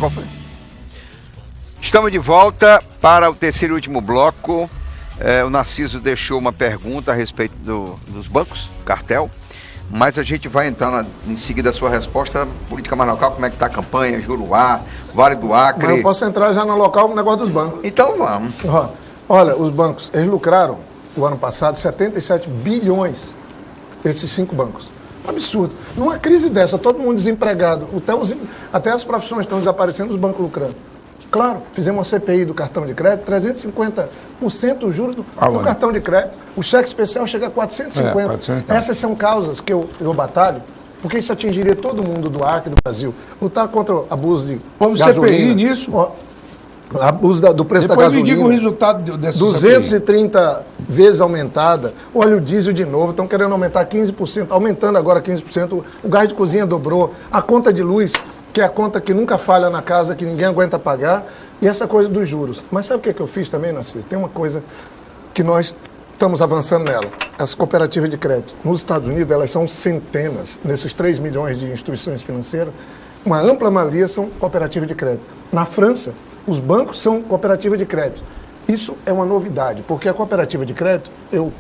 qual foi? Estamos de volta para o terceiro e último bloco. O Narciso deixou uma pergunta a respeito dos bancos, cartel, mas a gente vai entrar em seguida a sua resposta. Política mais local, como é que está a campanha, Juruá, Vale do Acre. Mas eu posso entrar já no local no negócio dos bancos. Então vamos. Olha, os bancos, eles lucraram o ano passado 77 bilhões, esses 5 bancos. Absurdo. Numa crise dessa, todo mundo desempregado, até as profissões estão desaparecendo, os bancos lucrando. Claro, fizemos uma CPI do cartão de crédito, 350% do juros do cartão de crédito. O cheque especial chega a 450. 450. Essas são causas que eu batalho, porque isso atingiria todo mundo do Acre, do Brasil. Lutar contra o abuso de gasolina. CPI nisso? Abuso do preço da gasolina. Depois me diga o resultado dessa 230 vezes aumentada. Olha o diesel de novo, estão querendo aumentar 15%, aumentando agora 15%. O gás de cozinha dobrou. A conta de luz, que é a conta que nunca falha na casa, que ninguém aguenta pagar. E essa coisa dos juros. Mas sabe o que eu fiz também, Narciso? Tem uma coisa que nós estamos avançando nela. As cooperativas de crédito. Nos Estados Unidos, elas são centenas. Nesses 3 milhões de instituições financeiras, uma ampla maioria são cooperativas de crédito. Na França, os bancos são cooperativas de crédito. Isso é uma novidade, porque a cooperativa de crédito, eu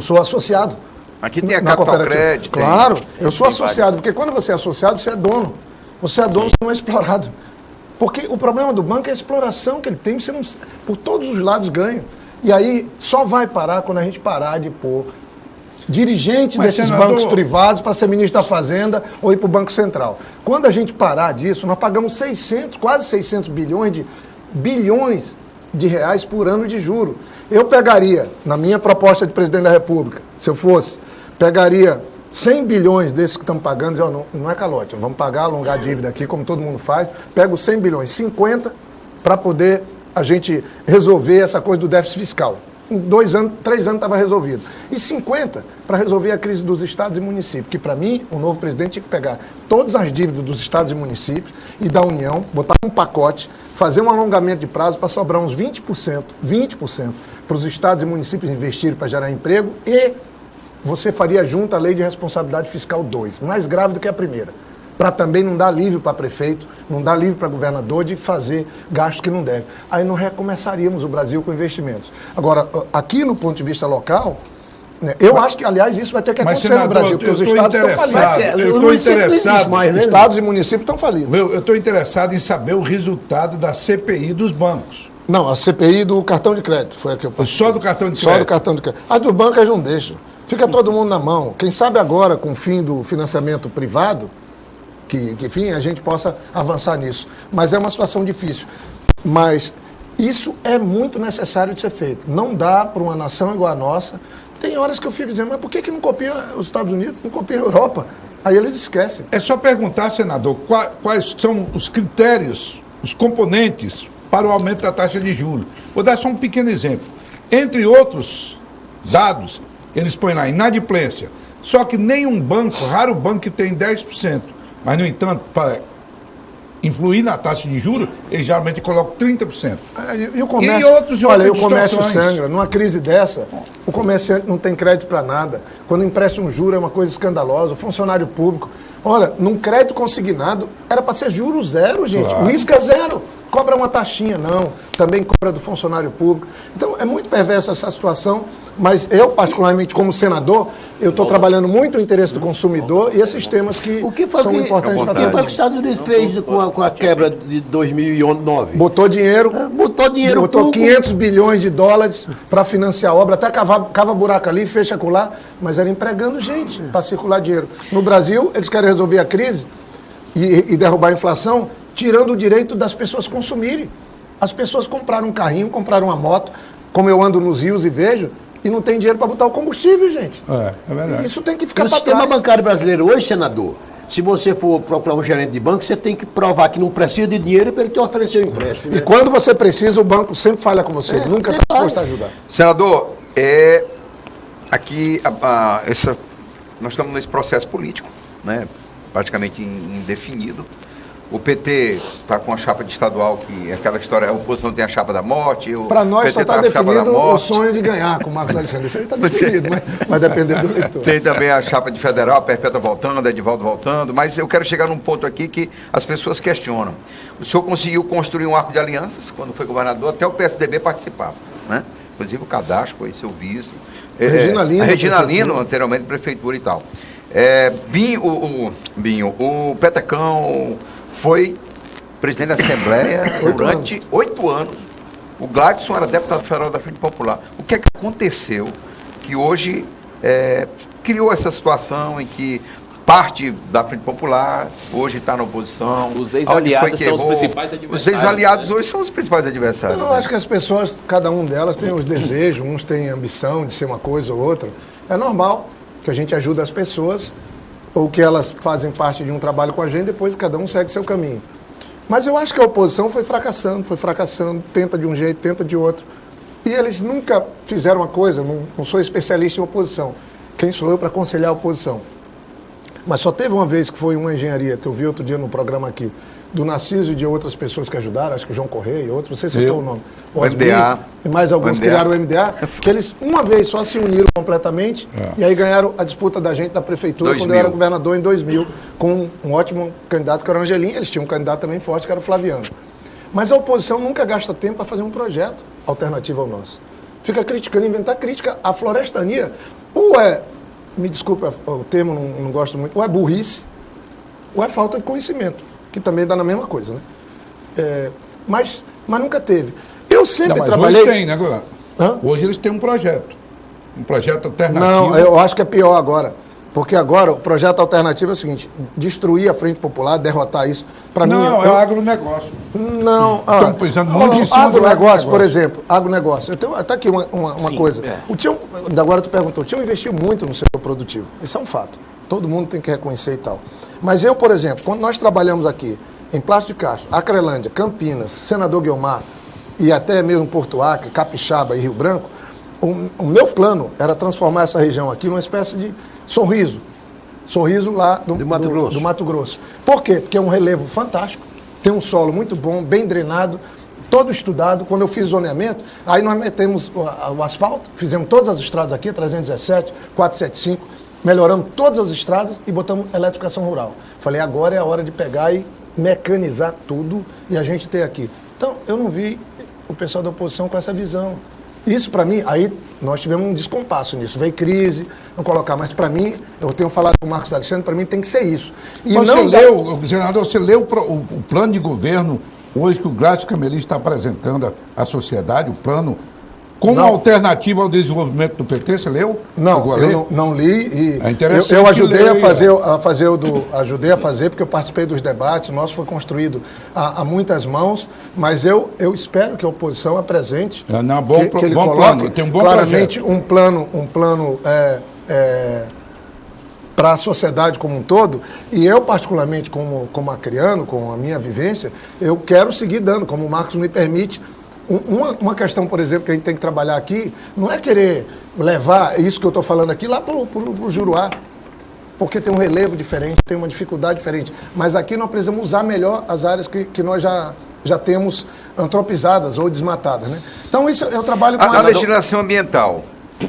sou associado. Aqui tem a Capital Crédito. Claro, eu sou associado, porque quando você é associado, você é dono. Você é dono, você não é explorado. Porque o problema do banco é a exploração que ele tem, você não, por todos os lados ganha. E aí só vai parar quando a gente parar de pôr dirigente desses bancos privados para ser ministro da Fazenda ou ir para o Banco Central. Quando a gente parar disso, nós pagamos quase 600 bilhões de reais por ano de juro. Eu pegaria, na minha proposta de presidente da República, se eu fosse, pegaria 100 bilhões desses que estamos pagando, não é calote, vamos pagar, alongar a dívida aqui, como todo mundo faz, pego 100 bilhões, 50 para poder a gente resolver essa coisa do déficit fiscal. Em 2 anos, 3 anos estava resolvido. E 50 para resolver a crise dos estados e municípios, que para mim, o novo presidente tinha que pegar todas as dívidas dos estados e municípios e da União, botar um pacote, fazer um alongamento de prazo para sobrar uns 20% para os estados e municípios investirem para gerar emprego, e você faria junto a Lei de Responsabilidade Fiscal 2, mais grave do que a primeira, para também não dar alívio para prefeito, não dar alívio para governador de fazer gastos que não deve. Aí não recomeçaríamos o Brasil com investimentos. Agora, aqui no ponto de vista local, né, eu acho que, aliás, isso vai ter que acontecer no Brasil, porque os estados estão falindo. Eu estou interessado. Estados e municípios estão falindo. Eu estou interessado em saber o resultado da CPI dos bancos. Não, a CPI do cartão de crédito foi a que eu passei. Só do cartão de crédito? Só do cartão de crédito. As dos bancos eles não deixam. Fica todo mundo na mão. Quem sabe agora, com o fim do financiamento privado, que enfim, a gente possa avançar nisso. Mas é uma situação difícil. Mas isso é muito necessário de ser feito. Não dá para uma nação igual a nossa. Tem horas que eu fico dizendo, mas por que não copia os Estados Unidos, não copia a Europa? Aí eles esquecem. É só perguntar, senador, quais são os critérios, os componentes para o aumento da taxa de juros. Vou dar só um pequeno exemplo. Entre outros dados, eles põem lá inadimplência. Só que nenhum banco, raro banco que tem 10%. Mas, no entanto, para influir na taxa de juros, eles geralmente colocam 30%. E o comércio, e outros olha, o comércio sangra. Numa crise dessa, o comerciante não tem crédito para nada. Quando empresta um juro é uma coisa escandalosa. O funcionário público, olha, num crédito consignado, era para ser juro zero, gente. Claro. O risco é zero. Cobra uma taxinha, não. Também cobra do funcionário público. Então, é muito perversa essa situação. Mas eu, particularmente, como senador, eu estou trabalhando muito o interesse do consumidor e esses temas que são importantes para todos. O que foi que os Estados Unidos fez com a quebra de 2009? Botou dinheiro. Botou 500 bilhões de dólares para financiar a obra, até cava buraco ali, fecha colar, mas era empregando gente para circular dinheiro. No Brasil, eles querem resolver a crise e derrubar a inflação, tirando o direito das pessoas consumirem. As pessoas compraram um carrinho, compraram uma moto, como eu ando nos rios e vejo, e não tem dinheiro para botar o combustível, gente. É verdade. Isso tem que ficar para trás. O sistema bancário brasileiro hoje, senador, se você for procurar um gerente de banco, você tem que provar que não precisa de dinheiro para ele te oferecer um empréstimo. E quando você precisa, o banco sempre falha com você. Ele nunca está disposto a ajudar. Senador, aqui nós estamos nesse processo político, né, praticamente indefinido. O PT está com a chapa de estadual, que é aquela história, a oposição tem a chapa da morte. Para nós PT só está tá a chapa da definido o morte. sonho de ganhar com o Marcos Alexandre. Isso aí está definido, mas vai depender do eleitor. Tem também a chapa de federal, a Perpétua voltando, Edivaldo voltando, mas eu quero chegar num ponto aqui que as pessoas questionam. O senhor conseguiu construir um arco de alianças, quando foi governador, até o PSDB participava, né? Inclusive o Cadastro foi seu vice. Regina Lino, anteriormente prefeitura e tal. O Petecão foi presidente da Assembleia durante 8 anos. O Gladson era deputado federal da Frente Popular. O que é que aconteceu que hoje criou essa situação em que parte da Frente Popular hoje está na oposição? Os ex-aliados são os principais adversários. Os ex-aliados hoje são os principais adversários. Eu acho que as pessoas, cada um delas tem os desejos, uns têm ambição de ser uma coisa ou outra. É normal que a gente ajude as pessoas ou que elas fazem parte de um trabalho com a gente, depois cada um segue seu caminho. Mas eu acho que a oposição foi fracassando, tenta de um jeito, tenta de outro. E eles nunca fizeram uma coisa, não sou especialista em oposição. Quem sou eu para aconselhar a oposição? Mas só teve uma vez que foi uma engenharia, que eu vi outro dia no programa aqui, do Narciso e de outras pessoas que ajudaram, acho que o João Correia e outros, você citou o nome. O MDA. E mais alguns criaram o MDA, que eles uma vez só se uniram completamente e aí ganharam a disputa da gente da prefeitura quando eu era governador em 2000, com um ótimo candidato que era o Angelim, eles tinham um candidato também forte que era o Flaviano. Mas a oposição nunca gasta tempo para fazer um projeto alternativo ao nosso. Fica criticando, inventar crítica à florestania. Ou me desculpa o termo, não gosto muito, ou é burrice, ou é falta de conhecimento, que também dá na mesma coisa, né? Mas nunca teve. Eu sempre trabalhei... Hoje tem, né, agora? Hoje eles têm um projeto alternativo. Não, eu acho que é pior agora. Porque agora o projeto alternativo é o seguinte: destruir a Frente Popular, derrotar isso. Para mim, é agronegócio. Não, estão pensando muito em cima do agronegócio, por exemplo. Agronegócio. Eu tenho até aqui uma coisa. O Tião, agora tu perguntou, o Tião investiu muito no setor produtivo. Isso é um fato. Todo mundo tem que reconhecer e tal. Mas eu, por exemplo, quando nós trabalhamos aqui em Plástico de Castro, Acrelândia, Campinas, Senador Guiomar e até mesmo Porto Acre, Capixaba e Rio Branco, o meu plano era transformar essa região aqui numa espécie de Sorriso lá do Mato Grosso. Por quê? Porque é um relevo fantástico, tem um solo muito bom, bem drenado, todo estudado. Quando eu fiz zoneamento, aí nós metemos o asfalto, fizemos todas as estradas aqui, 317, 475, melhoramos todas as estradas e botamos eletrificação rural. Falei, agora é a hora de pegar e mecanizar tudo e a gente ter aqui. Então, eu não vi o pessoal da oposição com essa visão. Isso, para mim, aí nós tivemos um descompasso nisso. Veio crise, não colocar. Mas, para mim, eu tenho falado com o Marcos Alexandre, para mim tem que ser isso. E senador, você leu o plano de governo hoje que o Gladson Camelim está apresentando à sociedade, o plano como alternativa ao desenvolvimento do PT, você leu? Não, eu não li e é interessante eu ajudei ajudei a fazer, porque eu participei dos debates, o nosso foi construído a muitas mãos, mas eu espero que a oposição apresente, que ele coloque plano. Tem um bom claramente projeto. um plano para a sociedade como um todo, e eu particularmente como acreano, com a minha vivência, eu quero seguir dando, como o Marcos me permite. Uma questão, por exemplo, que a gente tem que trabalhar aqui, não é querer levar isso que eu estou falando aqui lá para o Juruá, porque tem um relevo diferente, tem uma dificuldade diferente. Mas aqui nós precisamos usar melhor as áreas que nós já temos antropizadas ou desmatadas, né? Então isso eu trabalho com a legislação ambiental.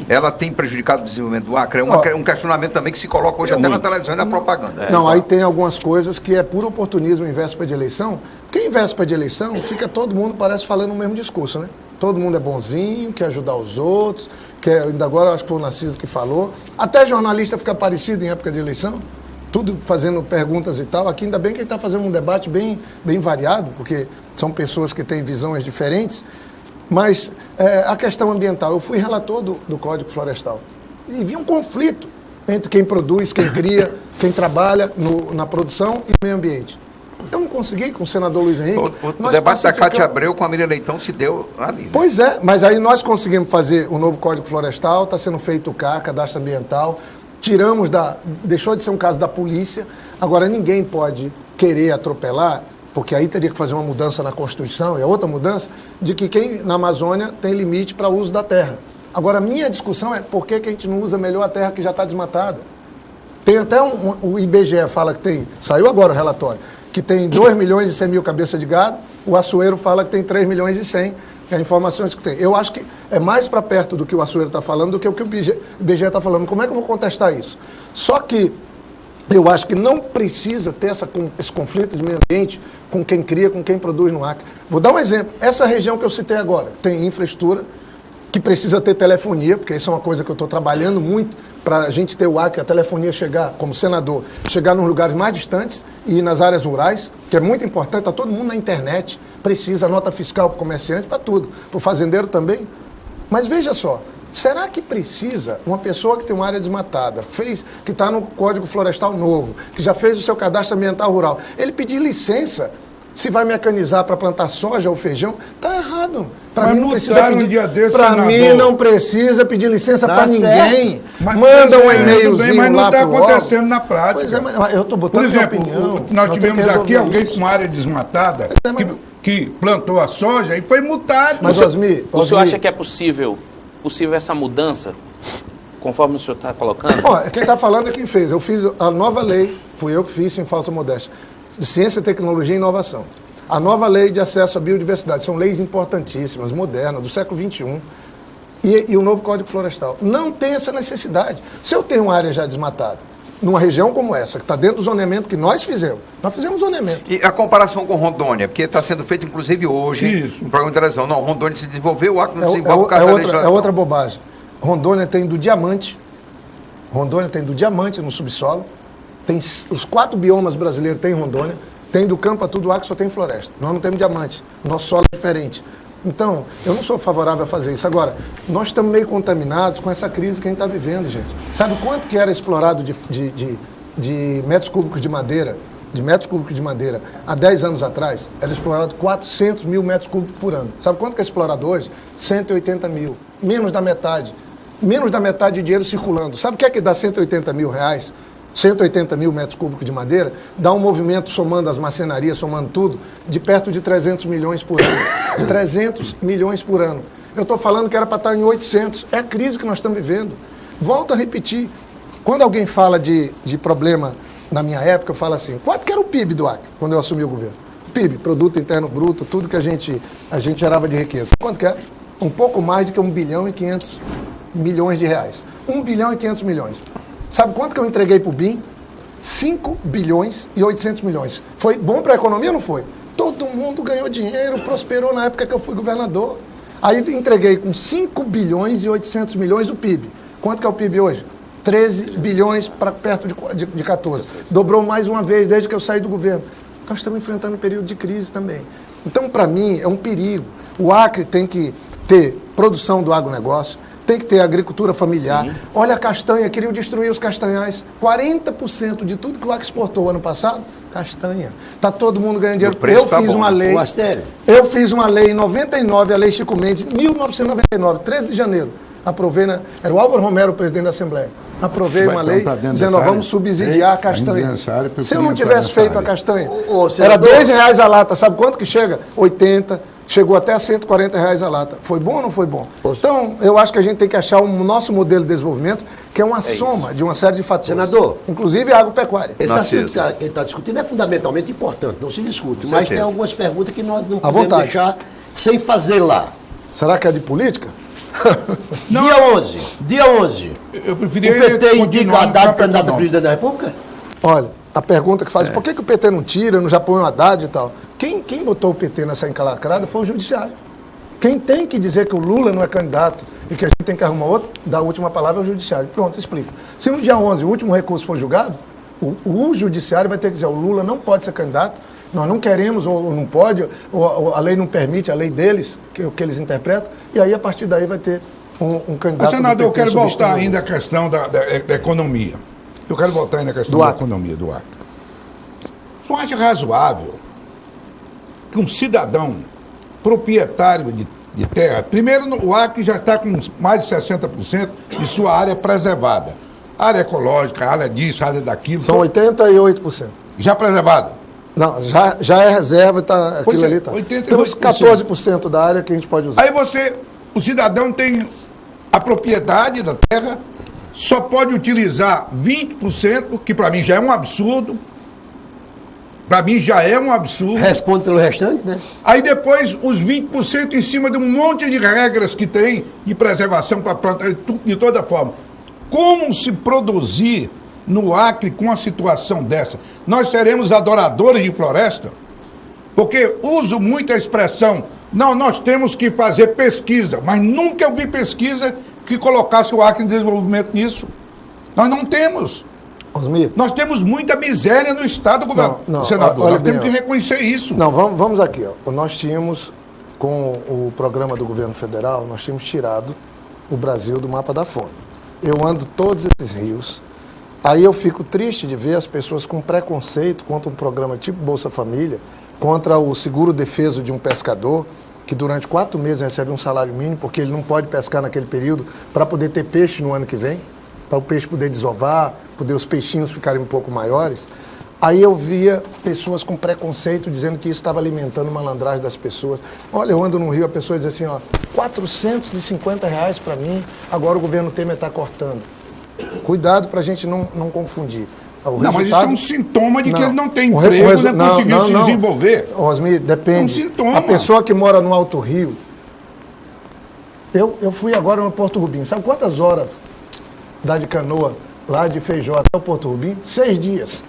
Ela tem prejudicado o desenvolvimento do Acre? É um questionamento também que se coloca hoje até na televisão e na propaganda. Aí tem algumas coisas que é puro oportunismo em véspera de eleição, porque em véspera de eleição fica todo mundo, parece, falando o mesmo discurso, né? Todo mundo é bonzinho, quer ajudar os outros, ainda agora acho que foi o Narciso que falou, até jornalista fica parecido em época de eleição, tudo fazendo perguntas e tal. Aqui ainda bem que ele está fazendo um debate bem variado, porque são pessoas que têm visões diferentes. Mas a questão ambiental, eu fui relator do Código Florestal e vi um conflito entre quem produz, quem cria, quem trabalha na produção e no meio ambiente. Eu não consegui com o senador Luiz Henrique. O debate da Cátia Abreu com a Miriam Leitão se deu ali. Né? Pois é, mas aí nós conseguimos fazer o novo Código Florestal, está sendo feito o CAR, Cadastro Ambiental, deixou de ser um caso da polícia, agora ninguém pode querer atropelar, porque aí teria que fazer uma mudança na Constituição, e a outra mudança, de que quem na Amazônia tem limite para o uso da terra. Agora, a minha discussão é por que a gente não usa melhor a terra que já está desmatada. Tem até o IBGE fala que tem, saiu agora o relatório, que tem 2 milhões e 100 mil cabeças de gado, o Açoeiro fala que tem 3 milhões e 100, que é as informações que tem. Eu acho que é mais para perto do que o Açoeiro está falando do que o IBGE está falando. Como é que eu vou contestar isso? Só que eu acho que não precisa ter esse conflito de meio ambiente com quem cria, com quem produz no Acre. Vou dar um exemplo. Essa região que eu citei agora tem infraestrutura, que precisa ter telefonia, porque isso é uma coisa que eu estou trabalhando muito para a gente ter o Acre, a telefonia chegar, como senador, chegar nos lugares mais distantes e nas áreas rurais, que é muito importante, está todo mundo na internet, precisa nota fiscal para o comerciante, para tudo, para o fazendeiro também. Mas veja só, será que precisa uma pessoa que tem uma área desmatada, que está no Código Florestal novo, que já fez o seu cadastro ambiental rural, ele pedir licença se vai mecanizar para plantar soja ou feijão? Está errado. Para mim não precisa pedir. Para mim não precisa pedir licença para ninguém. Manda um e-mailzinho mas não lá está acontecendo na prática. Pois é, mas eu estou botando por exemplo, opinião. Nós tivemos aqui alguém com uma área desmatada que plantou a soja e foi multado. Mas Osmi, o senhor acha que é possível essa mudança, conforme o senhor está colocando? Quem está falando é quem fez. Eu fiz a nova lei, fui eu que fiz, sem falsa modéstia, de Ciência, Tecnologia e Inovação. A nova lei de acesso à biodiversidade. São leis importantíssimas, modernas, do século XXI. E o novo Código Florestal. Não tem essa necessidade. Se eu tenho uma área já desmatada, numa região como essa, que está dentro do zoneamento que nós fizemos zoneamento. E a comparação com Rondônia, porque está sendo feito inclusive hoje, no programa de televisão. Não, Rondônia se desenvolveu, o Acre não desenvolve por causa da legislação. É outra bobagem. Rondônia tem do diamante no subsolo, tem os 4 biomas brasileiros tem em Rondônia, tem do campo a tudo, o Acre só tem floresta. Nós não temos diamante, nosso solo é diferente. Então, eu não sou favorável a fazer isso. Agora, nós estamos meio contaminados com essa crise que a gente está vivendo, gente. Sabe quanto que era explorado de metros cúbicos de madeira, há 10 anos atrás? Era explorado 400 mil metros cúbicos por ano. Sabe quanto que é explorado hoje? 180 mil. Menos da metade. Menos da metade de dinheiro circulando. Sabe o que é que dá 180 mil reais? 180 mil metros cúbicos de madeira, dá um movimento, somando as marcenarias, somando tudo, de perto de 300 milhões por ano. 300 milhões por ano. Eu estou falando que era para estar em 800. É a crise que nós estamos vivendo. Volto a repetir. Quando alguém fala de problema, na minha época, eu falo assim, quanto que era o PIB do Acre, quando eu assumi o governo? PIB, Produto Interno Bruto, tudo que a gente gerava de riqueza. Quanto que era? Um pouco mais do que 1 bilhão e 500 milhões de reais. 1 bilhão e 500 milhões. Sabe quanto que eu entreguei para o BIM? 5 bilhões e 800 milhões. Foi bom para a economia ou não foi? Todo mundo ganhou dinheiro, prosperou na época que eu fui governador. Aí entreguei com 5 bilhões e 800 milhões o PIB. Quanto que é o PIB hoje? 13 bilhões para perto de 14. Dobrou mais uma vez desde que eu saí do governo. Nós estamos enfrentando um período de crise também. Então, para mim, é um perigo. O Acre tem que ter produção do agronegócio, tem que ter agricultura familiar. Sim. Olha a castanha, queriam destruir os castanhais. 40% de tudo que o Acre exportou ano passado, castanha. Está todo mundo ganhando dinheiro. Eu fiz uma lei. Eu fiz uma lei em 99, a lei Chico Mendes, 1999, 13 de janeiro. Aprovei, era o Álvaro Romero, o presidente da Assembleia. Aprovei uma lei dizendo, vamos subsidiar a castanha. Se eu não tivesse feito a castanha, era R$2 a lata. Sabe quanto que chega? 80. Chegou até a R$140 a lata. Foi bom ou não foi bom? Então, eu acho que a gente tem que achar o nosso modelo de desenvolvimento, que é uma soma de uma série de fatores. Senador, inclusive a agropecuária. Esse assunto que ele está discutindo é fundamentalmente importante, não se discute. Mas tem algumas perguntas que nós não podemos deixar sem fazer lá. Será que é de política? Não. Dia 11. Eu preferia o PT indica a Haddad candidato a presidente da República? Olha, a pergunta que faz, por que o PT não tira, no Japão o Haddad e tal? Quem botou o PT nessa encalacrada foi o Judiciário. Quem tem que dizer que o Lula não é candidato e que a gente tem que arrumar outro, dar a última palavra ao Judiciário. Pronto, explica. Se no dia 11 o último recurso for julgado, o Judiciário vai ter que dizer, o Lula não pode ser candidato, nós não queremos ou não pode, ou a lei não permite, a lei deles, que eles interpretam, e aí a partir daí vai ter um candidato. Senador, eu quero voltar ainda à questão da economia. Eu quero voltar ainda à questão da economia do Acre. Você acha razoável que um cidadão proprietário de terra, primeiro o Acre já está com mais de 60% de sua área preservada. Área ecológica, área disso, área daquilo. São 88%. Já preservado? Não, já é reserva, tá, aquilo ali está. Temos 14% da área que a gente pode usar. Aí o cidadão tem a propriedade da terra, só pode utilizar 20%, que para mim já é um absurdo. Para mim já é um absurdo. Responde pelo restante, né? Aí depois os 20% em cima de um monte de regras que tem de preservação para a planta, de toda forma. Como se produzir no Acre com uma situação dessa? Nós seremos adoradores de floresta? Porque uso muito a expressão, não, nós temos que fazer pesquisa, mas nunca eu vi pesquisa que colocasse o Acre em desenvolvimento nisso. Nós não temos. Osmir. Nós temos muita miséria no Estado, senador. Olha Nós temos bem, que reconhecer isso. Não, vamos aqui. Ó. Nós tínhamos, com o programa do governo federal, nós tínhamos tirado o Brasil do mapa da fome. Eu ando todos esses rios, aí eu fico triste de ver as pessoas com preconceito contra um programa tipo Bolsa Família, contra o seguro defeso de um pescador, que durante 4 meses recebe um salário mínimo, porque ele não pode pescar naquele período, para poder ter peixe no ano que vem, para o peixe poder desovar, poder os peixinhos ficarem um pouco maiores. Aí eu via pessoas com preconceito dizendo que isso estava alimentando a malandragem das pessoas. Olha, eu ando no Rio, a pessoa diz assim, ó, R$450 para mim, agora o governo Temer está cortando. Cuidado para a gente não confundir. Mas isso é um sintoma de que ele não tem emprego, não conseguiu se desenvolver. Osmir, depende. É um sintoma. A pessoa que mora no Alto Rio, eu fui agora no Porto Rubim, sabe quantas horas dá de canoa lá de Feijó até o Porto Rubim? 6 dias.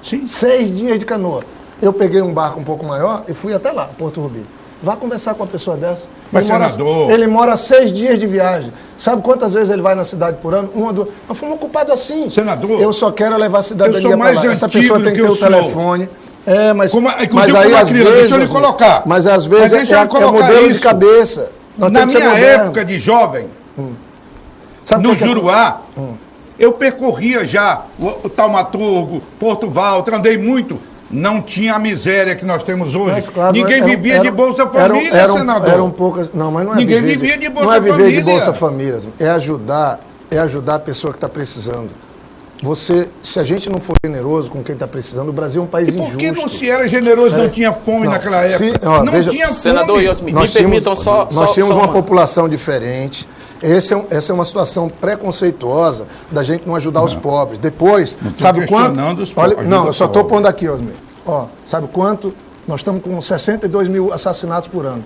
Sim. 6 dias de canoa. Eu peguei um barco um pouco maior e fui até lá, Porto Rubim. Vá conversar com uma pessoa dessa. Mas, senador... Ele mora 6 dias de viagem. Sabe quantas vezes ele vai na cidade por ano? 1 ou 2. Nós fomos ocupados assim. Senador... Eu só quero levar a cidadania para lá. Essa pessoa tem que ter o telefone. Mas aí às vezes... Deixa eu lhe colocar. Mas às vezes é modelo de cabeça. Na minha época de jovem, no Juruá, eu percorria já o Taumaturgo, Porto Valtra, andei muito. Não tinha a miséria que nós temos hoje. Mas, claro, ninguém vivia de Bolsa Família, senador. Eram poucas. Não, mas não é ninguém vivia de Bolsa Família. Não é viver Família. de Bolsa Família. É ajudar a pessoa que está precisando. Se a gente não for generoso com quem está precisando, o Brasil é um país injusto. Por que não se era generoso, não tinha fome naquela época? Não tinha fome. Senador, me permitam só... Nós tínhamos uma população diferente. Essa é uma situação preconceituosa da gente não ajudar os pobres. Depois, sabe quanto? Eu só estou pondo aqui, Osmir. Sabe quanto? Nós estamos com 62 mil assassinatos por ano.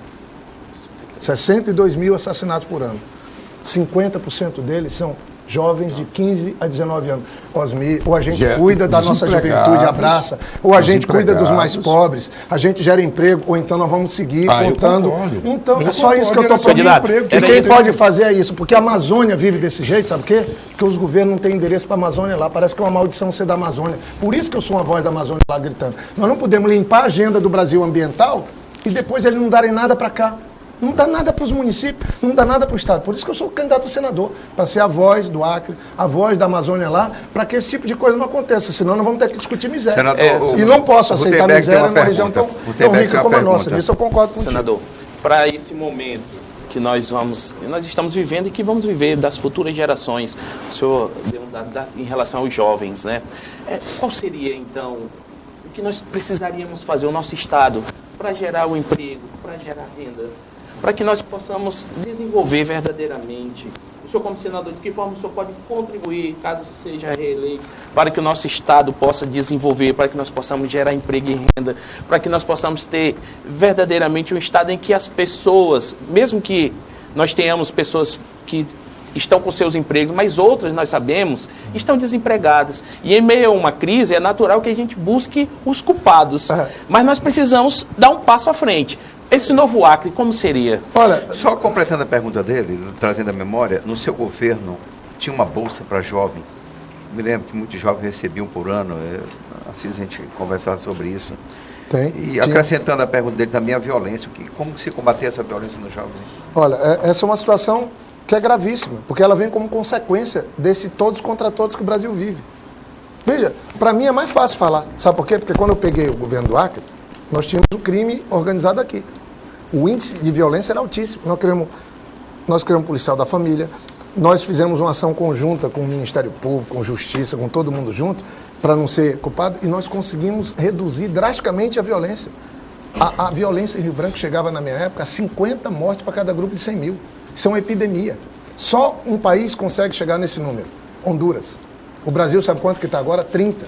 62 mil assassinatos por ano. 50% deles são jovens de 15 a 19 anos. Osmir, ou a gente cuida da nossa juventude, abraça, ou a gente cuida dos mais pobres, a gente gera emprego, ou então nós vamos seguir contando. Então, é só isso que eu estou falando. E quem pode fazer é isso, porque a Amazônia vive desse jeito, sabe por quê? Porque os governos não têm endereço para a Amazônia lá, parece que é uma maldição ser da Amazônia. Por isso que eu sou uma voz da Amazônia lá gritando. Nós não podemos limpar a agenda do Brasil ambiental e depois eles não darem nada para cá. Não dá nada para os municípios, não dá nada para o Estado. Por isso que eu sou candidato a senador, para ser a voz do Acre, a voz da Amazônia lá, para que esse tipo de coisa não aconteça. Senão nós vamos ter que discutir miséria. Senador, e não posso aceitar miséria numa região tão rica como a nossa. Nisso eu concordo contigo. Senador, para esse momento que nós estamos vivendo e que vamos viver das futuras gerações, o senhor deu um dado em relação aos jovens, né? Qual seria, então, o que nós precisaríamos fazer, o nosso Estado, para gerar o emprego, para gerar renda, para que nós possamos desenvolver verdadeiramente? O senhor, como senador, de que forma o senhor pode contribuir, caso seja reeleito, para que o nosso Estado possa desenvolver, para que nós possamos gerar emprego e renda, para que nós possamos ter verdadeiramente um Estado em que as pessoas, mesmo que nós tenhamos pessoas que estão com seus empregos, mas outras, nós sabemos, estão desempregadas. E em meio a uma crise, é natural que a gente busque os culpados. Mas nós precisamos dar um passo à frente. Esse novo Acre, como seria? Olha, só completando a pergunta dele, trazendo a memória, no seu governo tinha uma bolsa para jovem. Me lembro que muitos jovens recebiam por ano, assim a gente conversava sobre isso. E acrescentando a pergunta dele também, a violência. Como se combater essa violência nos jovens? Olha, essa é uma situação que é gravíssima, porque ela vem como consequência desse todos contra todos que o Brasil vive. Veja, para mim é mais fácil falar. Sabe por quê? Porque quando eu peguei o governo do Acre, nós tínhamos o crime organizado aqui. O índice de violência era altíssimo. Nós criamos policial da família, nós fizemos uma ação conjunta com o Ministério Público, com Justiça, com todo mundo junto, para não ser culpado, e nós conseguimos reduzir drasticamente a violência. A violência em Rio Branco chegava, na minha época, a 50 mortes para cada grupo de 100 mil. Isso é uma epidemia. Só um país consegue chegar nesse número, Honduras. O Brasil sabe quanto que está agora? 30.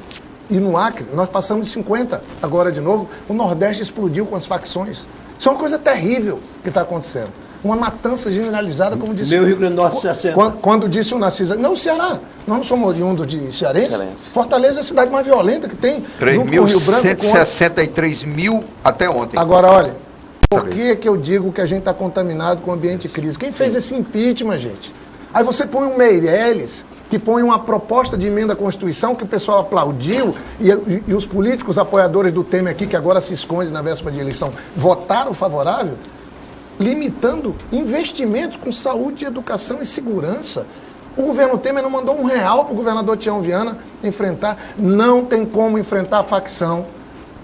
E no Acre, nós passamos de 50 agora de novo. O Nordeste explodiu com as facções. Isso é uma coisa terrível que está acontecendo. Uma matança generalizada, como disse... Meu Rio Grande do Norte, 60. Quando disse o Narciso... Não, o Ceará. Nós não somos oriundos de cearense. Fortaleza é a cidade mais violenta que tem. 3.163 mil até ontem. Agora, olha, por que eu digo que a gente está contaminado com o ambiente de crise? Quem fez esse impeachment, gente? Aí você põe um Meirelles, que põe uma proposta de emenda à Constituição que o pessoal aplaudiu e os políticos apoiadores do Temer aqui, que agora se esconde na véspera de eleição, votaram favorável, limitando investimentos com saúde, educação e segurança. O governo Temer não mandou R$1 para o governador Tião Viana enfrentar. Não tem como enfrentar a facção.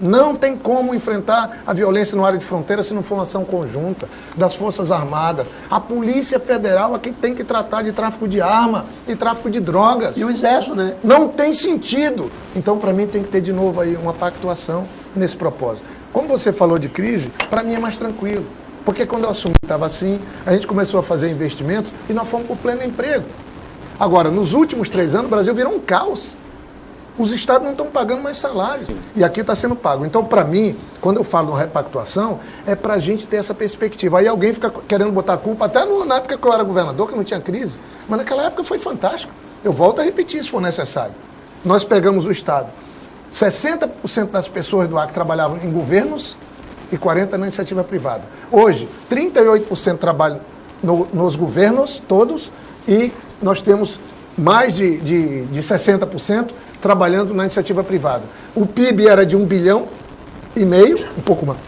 Não tem como enfrentar a violência no área de fronteira se não for uma ação conjunta das Forças Armadas. A Polícia Federal aqui tem que tratar de tráfico de arma e tráfico de drogas. E o Exército, né? Não tem sentido. Então, para mim, tem que ter de novo aí uma pactuação nesse propósito. Como você falou de crise, para mim é mais tranquilo. Porque quando eu assumi estava assim, a gente começou a fazer investimentos e nós fomos para o pleno emprego. Agora, nos últimos 3 anos, o Brasil virou um caos. Os estados não estão pagando mais salário. Sim. E aqui está sendo pago. Então, para mim, quando eu falo de repactuação, é para a gente ter essa perspectiva. Aí alguém fica querendo botar a culpa, até na época que eu era governador, que não tinha crise. Mas naquela época foi fantástico. Eu volto a repetir se for necessário. Nós pegamos o estado. 60% das pessoas do Acre trabalhavam em governos e 40% na iniciativa privada. Hoje, 38% trabalham nos governos todos e nós temos mais de 60% trabalhando na iniciativa privada. O PIB era de 1,5 bilhão, um pouco mais,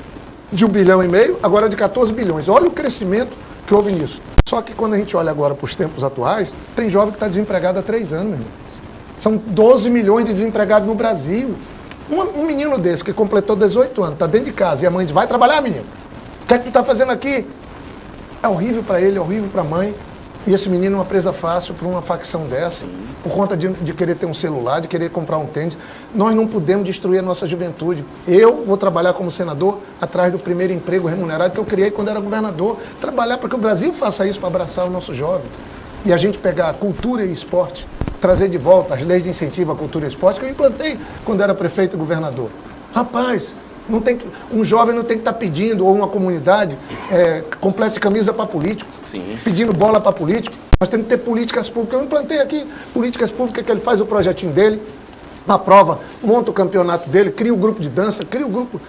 de 1,5 bilhão, agora é de 14 bilhões. Olha o crescimento que houve nisso. Só que quando a gente olha agora para os tempos atuais, tem jovem que está desempregado há 3 anos, meu irmão. São 12 milhões de desempregados no Brasil. Um menino desse que completou 18 anos, está dentro de casa, e a mãe diz, vai trabalhar, menino. O que é que tu está fazendo aqui? É horrível para ele, é horrível para a mãe. E esse menino é uma presa fácil por uma facção dessa, por conta de querer ter um celular, de querer comprar um tênis. Nós não podemos destruir a nossa juventude. Eu vou trabalhar como senador atrás do primeiro emprego remunerado que eu criei quando era governador. Trabalhar para que o Brasil faça isso para abraçar os nossos jovens. E a gente pegar a cultura e esporte, trazer de volta as leis de incentivo à cultura e esporte que eu implantei quando era prefeito e governador. Rapaz, um jovem não tem que estar pedindo, ou uma comunidade, complete camisa para político, pedindo bola para político. Nós temos que ter políticas públicas. Eu implantei aqui políticas públicas que ele faz o projetinho dele, aprova, monta o campeonato dele, cria o grupo de dança, cria o grupo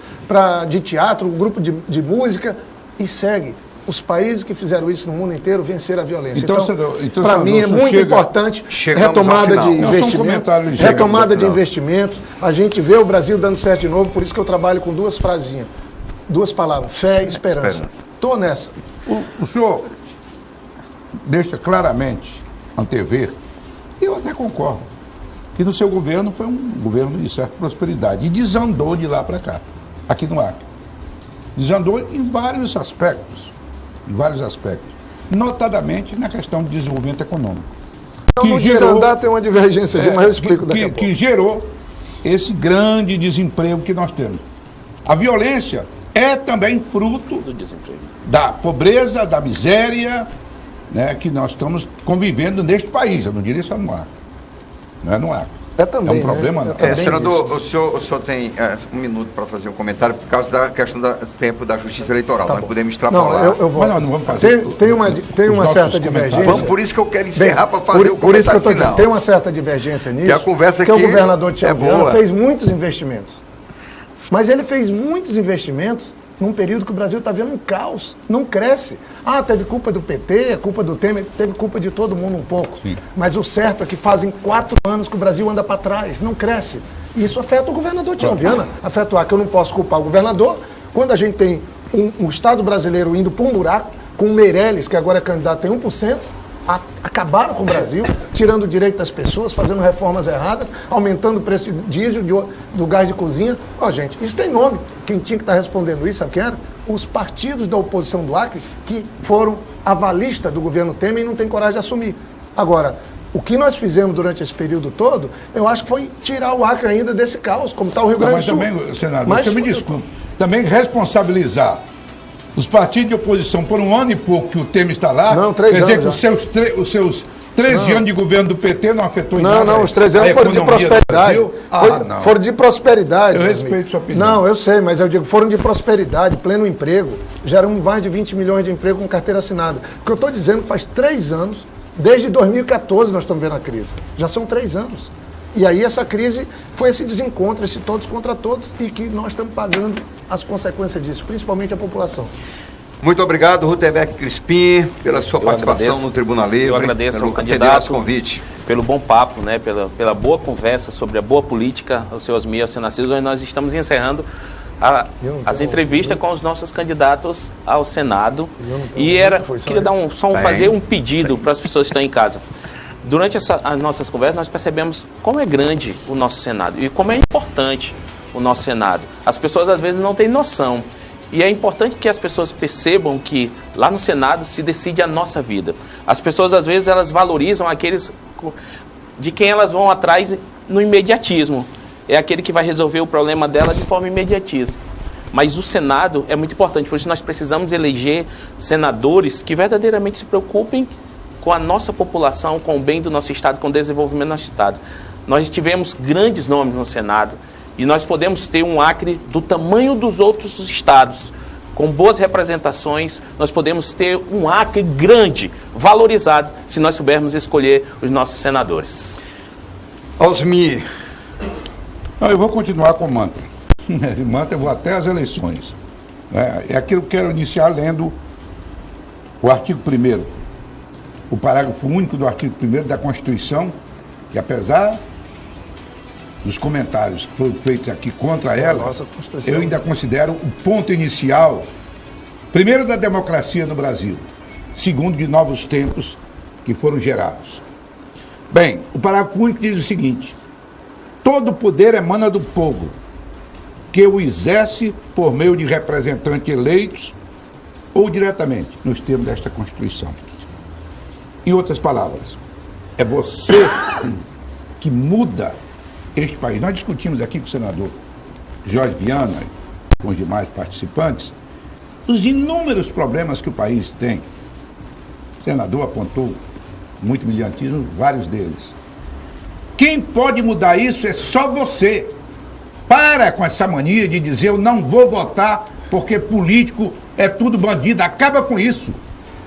de teatro, o grupo de música e segue. Os países que fizeram isso no mundo inteiro venceram a violência. Então para mim é muito importante retomada de investimentos. Retomada de investimentos. A gente vê o Brasil dando certo de novo, por isso que eu trabalho com 2 frasinhas. 2 palavras, fé e esperança. Estou nessa. O senhor deixa claramente antever, e eu até concordo, que no seu governo foi um governo de certa prosperidade. E desandou de lá para cá, aqui no Acre. Desandou em vários aspectos. Notadamente na questão do desenvolvimento econômico. No desandar tem uma divergência, mas eu explico daqui a pouco. Que gerou esse grande desemprego que nós temos. A violência é também fruto do desemprego, da pobreza, da miséria, né, que nós estamos convivendo neste país. Eu não diria só no Acre. Não é no Acre. Também, é um problema, né? Senador, o senhor tem 1 minuto para fazer um comentário por causa da questão do tempo da justiça eleitoral. Nós podemos extrapolar. Não, eu vou. Mas nós não vamos fazer. Tem uma certa divergência. Por isso que eu quero encerrar para fazer o comentário. Por isso que eu estou dizendo, tem uma certa divergência nisso. Que a conversa que o governador Tião Viana fez muitos investimentos. Mas ele fez muitos investimentos num período que o Brasil está vendo um caos, não cresce. Teve culpa do PT, culpa do Temer, teve culpa de todo mundo um pouco. Sim. Mas o certo é que fazem 4 anos que o Brasil anda para trás, não cresce. E isso afeta o governador Tião Viana, afeta o Acre. Eu não posso culpar o governador quando a gente tem um Estado brasileiro indo para um buraco, com o Meirelles, que agora é candidato, tem 1%, acabaram com o Brasil, tirando o direito das pessoas, fazendo reformas erradas, aumentando o preço de diesel, do gás de cozinha. Gente, isso tem nome. Quem tinha que estar respondendo isso, sabe quem era? Os partidos da oposição do Acre, que foram avalista do governo Temer e não tem coragem de assumir. Agora, o que nós fizemos durante esse período todo, eu acho que foi tirar o Acre ainda desse caos, como está o Rio Grande do Sul. Mas também, senador, você me desculpe, também responsabilizar os partidos de oposição por 1 ano e pouco que o Temer está lá, não, 3 quer dizer anos que os seus 13 anos de governo do PT não afetou em nada. Não, os 13 anos foram de prosperidade. Foram de prosperidade. Eu respeito sua opinião. Não, eu sei, mas eu digo, foram de prosperidade, pleno emprego. Geram mais de 20 milhões de emprego com carteira assinada. O que eu estou dizendo faz 3 anos, desde 2014 nós estamos vendo a crise. Já são 3 anos. E aí essa crise foi esse desencontro, esse todos contra todos, e que nós estamos pagando as consequências disso, principalmente a população. Muito obrigado, Rutenberg Crispim, pela sua participação agradeço. no Tribuna Livre. Eu agradeço pelo ao candidato convite. Pelo bom papo, né, pela boa conversa sobre a boa política, ao seu Osmir, ao seu Narciso. Hoje nós estamos encerrando as entrevistas com os nossos candidatos ao Senado. E queria dar fazer um pedido para as pessoas que estão em casa. Durante as nossas conversas, nós percebemos como é grande o nosso Senado e como é importante o nosso Senado. As pessoas, às vezes, não têm noção. E é importante que as pessoas percebam que lá no Senado se decide a nossa vida. As pessoas, às vezes, elas valorizam aqueles de quem elas vão atrás no imediatismo. É aquele que vai resolver o problema dela de forma imediatista. Mas o Senado é muito importante, por isso nós precisamos eleger senadores que verdadeiramente se preocupem com a nossa população, com o bem do nosso Estado, com o desenvolvimento do nosso Estado. Nós tivemos grandes nomes no Senado e nós podemos ter um Acre do tamanho dos outros estados, com boas representações. Nós podemos ter um Acre grande, valorizado, se nós soubermos escolher os nossos senadores. Osmir. Eu vou continuar com o mantra. Mantra, eu vou até as eleições. É aquilo que eu quero iniciar lendo o artigo 1º, o parágrafo único do artigo 1º da Constituição, que apesar dos comentários que foram feitos aqui contra ela, eu ainda considero o ponto inicial, primeiro, da democracia no Brasil, segundo, de novos tempos que foram gerados. Bem, o parágrafo único diz o seguinte: todo poder emana do povo, que o exerce por meio de representantes eleitos ou diretamente, nos termos desta Constituição. Em outras palavras, é você que muda este país. Nós discutimos aqui com o senador Jorge Viana e com os demais participantes os inúmeros problemas que o país tem. O senador apontou muito brilhantismo, vários deles. Quem pode mudar isso é só você. Para com essa mania de dizer eu não vou votar porque político é tudo bandido. Acaba com isso.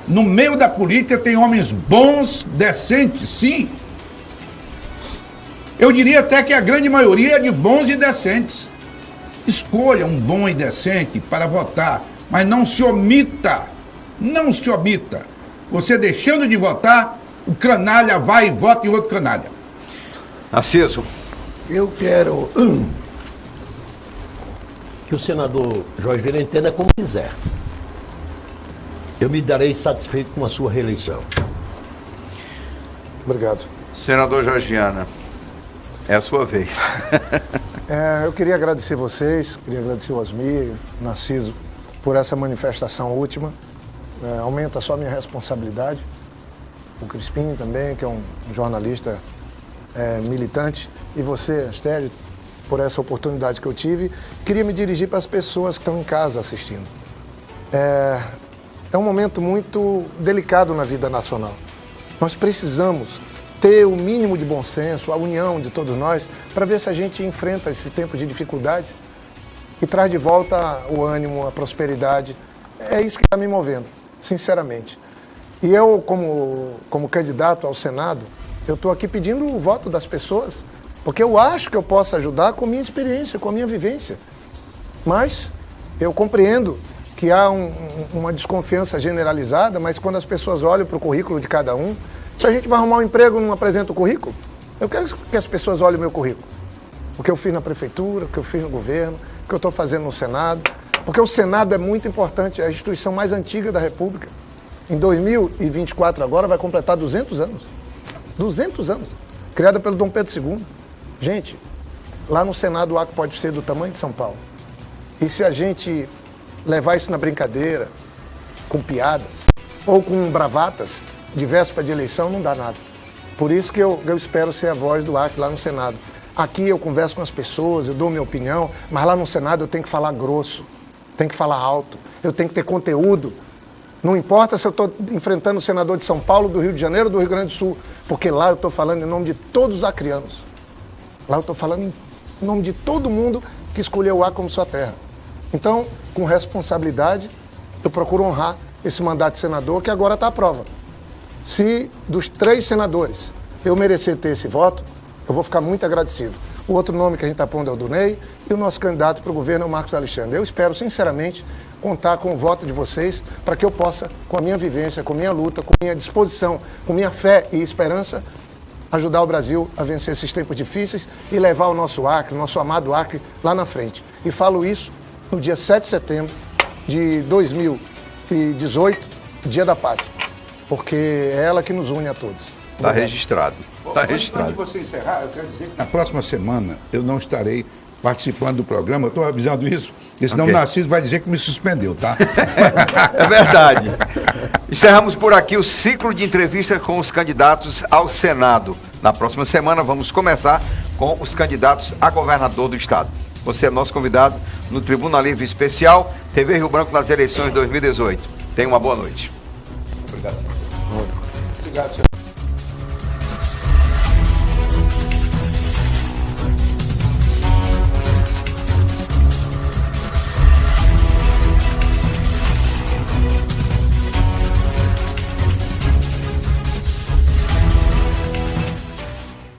No meio da política tem homens bons, decentes, sim. Eu diria até que a grande maioria é de bons e decentes. Escolha um bom e decente para votar, mas não se omita. Não se omita. Você deixando de votar, o canalha vai e vota em outro canalha. Narciso. Eu quero que o senador Jorge Viana entenda como quiser. Eu me darei satisfeito com a sua reeleição. Obrigado. Senador Jorge Viana, é a sua vez. Eu queria agradecer vocês, queria agradecer o Osmir, o Narciso, por essa manifestação última. Aumenta só a minha responsabilidade. O Crispim também, que é um jornalista militante. E você, Astério, por essa oportunidade que eu tive. Queria me dirigir para as pessoas que estão em casa assistindo. É um momento muito delicado na vida nacional. Nós precisamos ter o mínimo de bom senso, a união de todos nós, para ver se a gente enfrenta esse tempo de dificuldades e traz de volta o ânimo, a prosperidade. É isso que está me movendo, sinceramente. E eu, como candidato ao Senado, eu estou aqui pedindo o voto das pessoas, porque eu acho que eu posso ajudar com a minha experiência, com a minha vivência. Mas eu compreendo que há uma desconfiança generalizada, mas quando as pessoas olham para o currículo de cada um, se a gente vai arrumar um emprego e não apresenta o currículo, eu quero que as pessoas olhem o meu currículo. O que eu fiz na prefeitura, o que eu fiz no governo, o que eu estou fazendo no Senado, porque o Senado é muito importante, é a instituição mais antiga da República. Em 2024 agora vai completar 200 anos. 200 anos. Criada pelo Dom Pedro II. Gente, lá no Senado o Acre pode ser do tamanho de São Paulo. E se a gente levar isso na brincadeira, com piadas, ou com bravatas, de véspera de eleição, não dá nada. Por isso que eu espero ser a voz do Acre lá no Senado. Aqui eu converso com as pessoas, eu dou minha opinião, mas lá no Senado eu tenho que falar grosso, tenho que falar alto, eu tenho que ter conteúdo. Não importa se eu estou enfrentando o senador de São Paulo, do Rio de Janeiro ou do Rio Grande do Sul, porque lá eu estou falando em nome de todos os acrianos. Lá eu estou falando em nome de todo mundo que escolheu o Acre como sua terra. Então, com responsabilidade, eu procuro honrar esse mandato de senador que agora está à prova. Se dos 3 senadores eu merecer ter esse voto, eu vou ficar muito agradecido. O outro nome que a gente está pondo é o do Ney e o nosso candidato para o governo é o Marcos Alexandre. Eu espero, sinceramente, contar com o voto de vocês para que eu possa, com a minha vivência, com a minha luta, com a minha disposição, com minha fé e esperança, ajudar o Brasil a vencer esses tempos difíceis e levar o nosso Acre, o nosso amado Acre, lá na frente. E falo isso no dia 7 de setembro de 2018, Dia da Pátria, porque é ela que nos une a todos. Está registrado. Está registrado. Antes de você encerrar, eu quero dizer que na próxima semana eu não estarei participando do programa. Eu estou avisando isso, porque senão Ok. o Narciso vai dizer que me suspendeu, tá? É verdade. Encerramos por aqui o ciclo de entrevistas com os candidatos ao Senado. Na próxima semana vamos começar com os candidatos a governador do estado. Você é nosso convidado no Tribuna Livre Especial, TV Rio Branco nas eleições 2018. Tenha uma boa noite. Obrigado, senhor.